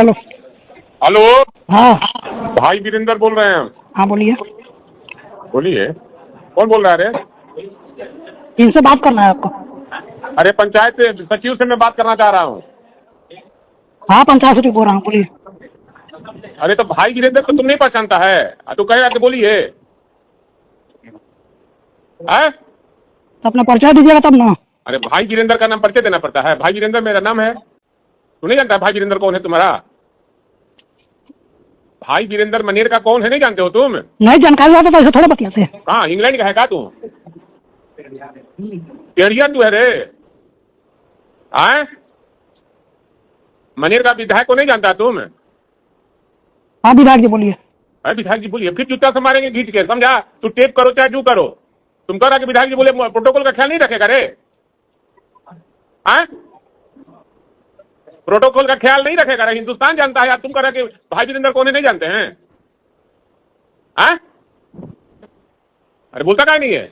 Hello. Hello. हाँ भाई वीरेंद्र बोल रहे हैं। हाँ बोलिए। बोलिए, कौन बोल रहा है? अरे इनसे बात करना है आपको? अरे पंचायत सचिव से मैं बात करना चाह रहा हूँ। हाँ पंचायत सचिव बोल रहा हूँ, बोलिए। अरे तो भाई वीरेंद्र को तुम नहीं पहचानता है? तो कहेगा कि बोलिए। तो अपना परिचय दीजिएगा तब ना। अरे भाई वीरेंद्र का नाम परिचय देना पड़ता है? भाई वीरेंद्र मेरा नाम है। तू नहीं जानता भाई वीरेंद्र कौन है तुम्हारा? भाई वीरेंद्र मनेर का कौन है, नहीं जानते हो तुम? नहीं जानकारी होता तो ऐसे थोड़ा बतियाते। हाँ, इंग्लैंड का है क्या तू? टेढ़िया तू है रे। मनेर का विधायक को नहीं जानता तुम? हाँ विधायक जी बोलिए। अरे विधायक जी बोलिए, फिर जूता से मारेंगे घींच के, समझा? तू टेप करो चाहे जो करो। तुम कह रहा कि विधायक जी बोले प्रोटोकॉल का ख्याल नहीं रखेगा रे? प्रोटोकॉल का ख्याल नहीं रखेगा रे? हिंदुस्तान जानता है यार। तुम कह रहा कि भाई वीरेंद्र कौन है नहीं जानते हैं? अरे बोलता क्या नहीं है?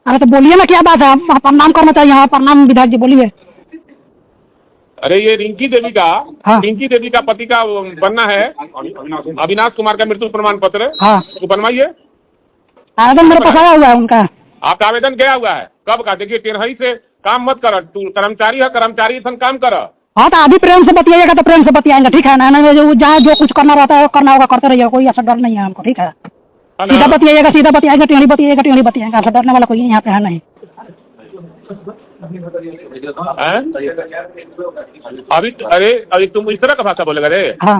अरे तो बोलिए ना, क्या बात है? आप प्रणाम करना चाहिए। हाँ प्रणाम विधायक जी बोलिए। अरे ये रिंकी देवी का, हाँ। रिंकी देवी का पति का बनना है, अविनाश कुमार का मृत्यु प्रमाण पत्र। हाँ तो बनवाइए। आवेदन मेरे पास आया हुआ है उनका। आपका आवेदन गया हुआ है? कब का? देखिए टेढ़ई से काम मत कर। तू कर्मचारी है, कर्मचारी सन काम कर। हाँ तो अभी प्रेम से बतियाइएगा तो प्रेम से बतियाएंगे, ठीक है ना? जहाँ जो कुछ करना रहता है करना होगा, करते रहिए, कोई ऐसा डर नहीं है हमको, ठीक है? सीधा बतियाइएगा, सीधा बतियाएंगे, टेढ़ी बतियाइएगा, टेढ़ी बतियाएंगे। ऐसा डरने वाला कोई यहाँ पे है नहीं। अरे तुम इस तरह का भाषा बोलेगा रे? हाँ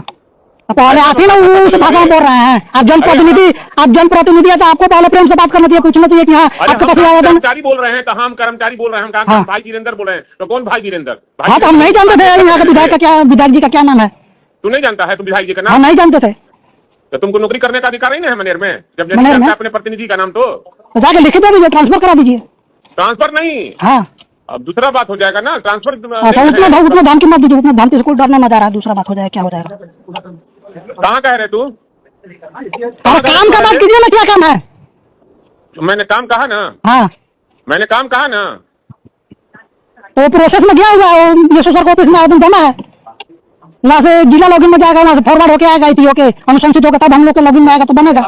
पहले आप ही ना उस भाषा में बोल रहे हैं। आप जनप्रतिनिधि है तो आपको पहले प्रेम से बात करना चाहिए, पूछना चाहिए कि हाँ आपके पास आवेदन। कर्मचारी बोल रहे हैं तो हम कर्मचारी बोल रहे हैं। हम कहा भाई वीरेंद्र बोल रहे हैं तो कौन भाई वीरेंद्र? हाँ तो हम नहीं जानते थे यहाँ के विधायक का क्या, विधायक जी का क्या नाम है? तू नहीं जानता है? तुम विधायक जी का नाम हम नहीं जानते थे। तो तुमको नौकरी करने का अधिकार ही नहीं है मनेर में? जब नहीं जानता अपने प्रतिनिधि का नाम तो जाके लिख दे दीजिए, ट्रांसफर करा दीजिए। ट्रांसफर नहीं? हाँ अब दूसरा बात हो जाएगा ना ट्रांसफर। उतना धान की मत दीजिए, उतना धान से कोई डरना ना जा रहा है। दूसरा बात हो जाएगा, क्या हो जाएगा? कहाँ कह रहे तू? काम का बात कीजिए ना, क्या काम है? मैंने काम कहा ना। हाँ मैंने काम कहा ना। तो प्रोसेस में गया हुआ है, सर को ऑफिस में आवेदन जमा है, वहाँ से जिला लॉगिन में जाएगा, वहाँ से फॉरवर्ड होके आएगा, होके अनुशंसित होगा, तब हम लोग के लॉगिन में आएगा तो बनेगा।